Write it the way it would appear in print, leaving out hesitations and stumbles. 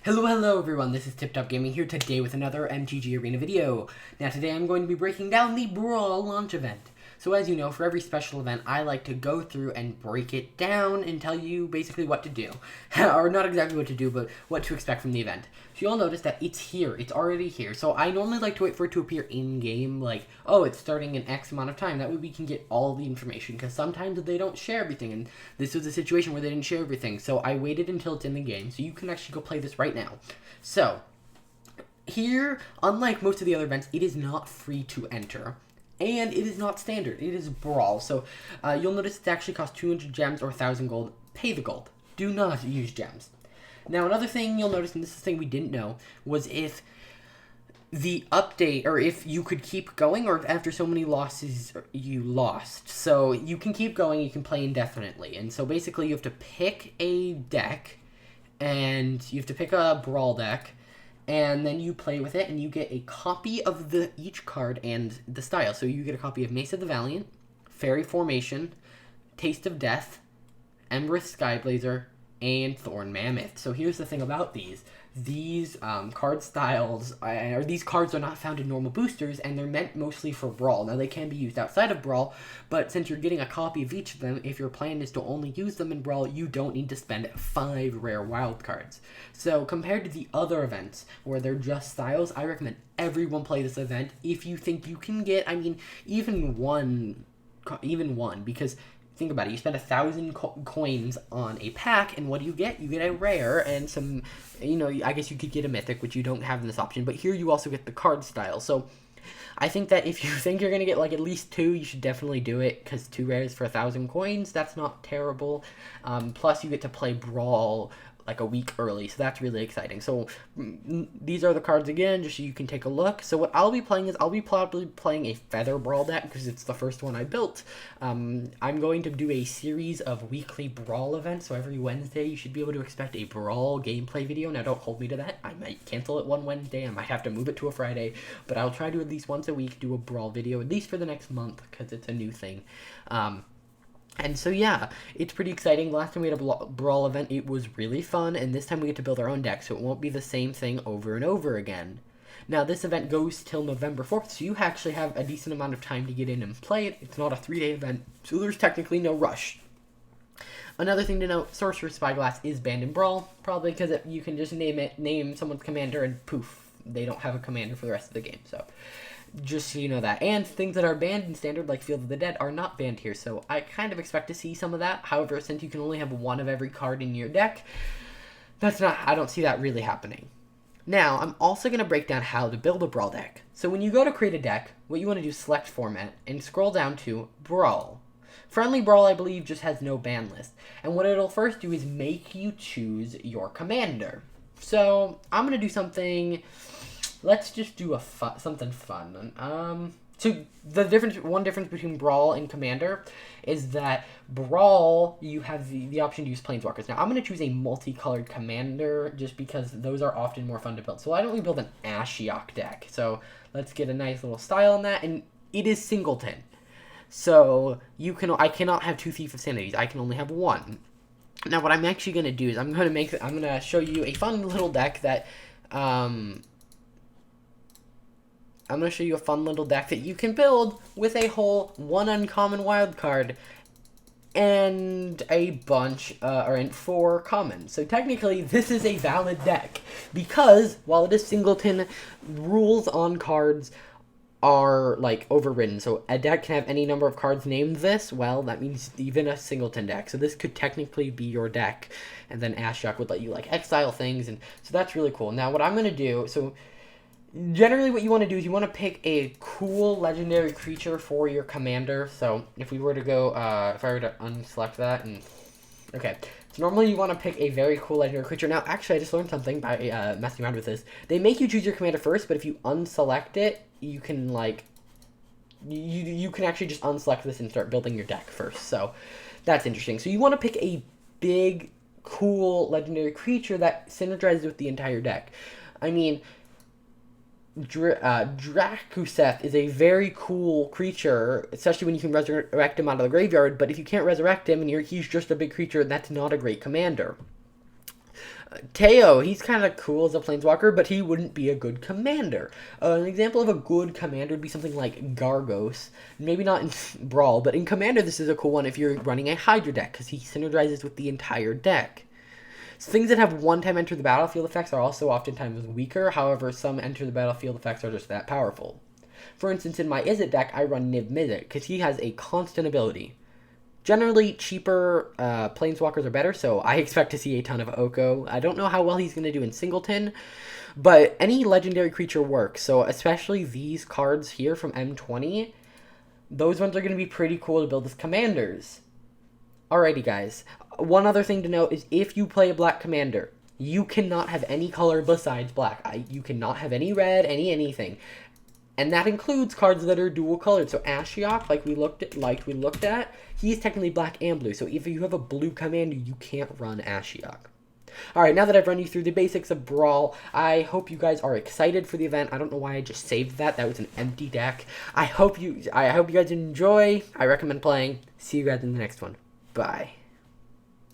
Hello everyone, this is Tip Top Gaming here today with another MTG Arena video. Now today I'm going to be breaking down the Brawl launch event. So as you know, for every special event, I like to go through and break it down and tell you basically what to do. Or not exactly what to do, but what to expect from the event. So you'll notice that it's here, it's already here. So I normally like to wait for it to appear in-game, like, oh, it's starting in X amount of time. That way we can get all the information, because sometimes they don't share everything, and this was a situation where they didn't share everything. So I waited until it's in the game, so you can actually go play this right now. So, here, unlike most of the other events, it is not free to enter. And it is not standard. It is Brawl. So, you'll notice it actually costs 200 gems or 1,000 gold. Pay the gold. Do not use gems. Now, another thing you'll notice, and this is the thing we didn't know, was if the update, or if you could keep going, or if after so many losses you lost. So, you can keep going, you can play indefinitely. And so, basically, you have to pick a deck, and you have to pick a Brawl deck, and then you play with it, and you get a copy of each card and the style. So you get a copy of Mace of the Valiant, Fairy Formation, Taste of Death, Embereth Skyblazer, and Thorn Mammoth. So here's the thing about these. These card styles, or these cards are not found in normal boosters, and they're meant mostly for Brawl. Now, they can be used outside of Brawl, but since you're getting a copy of each of them, if your plan is to only use them in Brawl, you don't need to spend 5 rare wild cards. So, compared to the other events, where they're just styles, I recommend everyone play this event if you think you can get, even one, because think about it, you spend 1,000 coins on a pack, and what do you get? You get a rare and some, I guess you could get a mythic, which you don't have in this option, but here you also get the card style. So I think that if you think you're going to get like at least 2, you should definitely do it, because 2 rares for 1,000 coins, that's not terrible. Plus you get to play Brawl like a week early, so that's really exciting. So these are the cards again, just so you can take a look. So what I'll be playing is, I'll be probably playing a Feather Brawl deck, because it's the first one I built. I'm going to do a series of weekly Brawl events, so every Wednesday you should be able to expect a Brawl gameplay video. Now don't hold me to that, I might cancel it one Wednesday, I might have to move it to a Friday, but I'll try to at least once a week do a Brawl video, at least for the next month, because it's a new thing. And so yeah, it's pretty exciting. Last time we had a Brawl event, it was really fun, and this time we get to build our own deck, so it won't be the same thing over and over again. Now, this event goes till November 4th, so you actually have a decent amount of time to get in and play it. It's not a 3-day event, so there's technically no rush. Another thing to note, Sorcerer's Spyglass is banned in Brawl, probably because you can just name someone's commander, and poof, they don't have a commander for the rest of the game, so just so you know that. And things that are banned in Standard, like Field of the Dead, are not banned here, so I kind of expect to see some of that. However, since you can only have 1 of every card in your deck, I don't see that really happening. Now, I'm also going to break down how to build a Brawl deck. So when you go to create a deck, what you want to do is select Format, and scroll down to Brawl. Friendly Brawl, I believe, just has no ban list. And what it'll first do is make you choose your commander. So, I'm going to do something. Let's just do something fun. So one difference between Brawl and Commander is that Brawl, you have the option to use Planeswalkers. Now, I'm going to choose a multicolored Commander, just because those are often more fun to build. So why don't we build an Ashiok deck? So let's get a nice little style on that, and it is singleton. So I cannot have 2 Thief of Sanities. I can only have 1. Now, what I'm actually going to do is I'm going to show you a fun little deck that I'm going to show you a fun little deck that you can build with a whole 1 uncommon wild card and a bunch, or 4 common. So technically, this is a valid deck, because while it is singleton, rules on cards are, like, overridden. So a deck can have any number of cards named this, well, that means even a singleton deck. So this could technically be your deck, and then Ashiok would let you, like, exile things, and so that's really cool. Now, what I'm going to do, so generally what you want to do is you want to pick a cool legendary creature for your commander. So if we were to go, if I were to unselect that, and okay, so normally you want to pick a very cool legendary creature. Now, actually, I just learned something by messing around with this. They make you choose your commander first, but if you unselect it, you can, like, you can actually just unselect this and start building your deck first. So that's interesting. So you want to pick a big, cool legendary creature that synergizes with the entire deck. I mean, Drakuseth is a very cool creature, especially when you can resurrect him out of the graveyard, but if you can't resurrect him and he's just a big creature, that's not a great commander. Teo, he's kind of cool as a planeswalker, but he wouldn't be a good commander. An example of a good commander would be something like Gargos. Maybe not in Brawl, but in Commander this is a cool one if you're running a Hydra deck, because he synergizes with the entire deck. So things that have one-time enter the battlefield effects are also oftentimes weaker, however some enter the battlefield effects are just that powerful. For instance, in my Izzet deck, I run Niv Mizzet, because he has a constant ability. Generally, cheaper planeswalkers are better, so I expect to see a ton of Oko. I don't know how well he's going to do in Singleton, but any legendary creature works, so especially these cards here from M20, those ones are going to be pretty cool to build as commanders. Alrighty, guys. One other thing to note is if you play a black commander, you cannot have any color besides black. You cannot have any red, anything. And that includes cards that are dual colored. So Ashiok, like we looked at, he's technically black and blue. So if you have a blue commander, you can't run Ashiok. Alright, now that I've run you through the basics of Brawl, I hope you guys are excited for the event. I don't know why I just saved that. That was an empty deck. I hope you guys enjoy. I recommend playing. See you guys in the next one. Bye.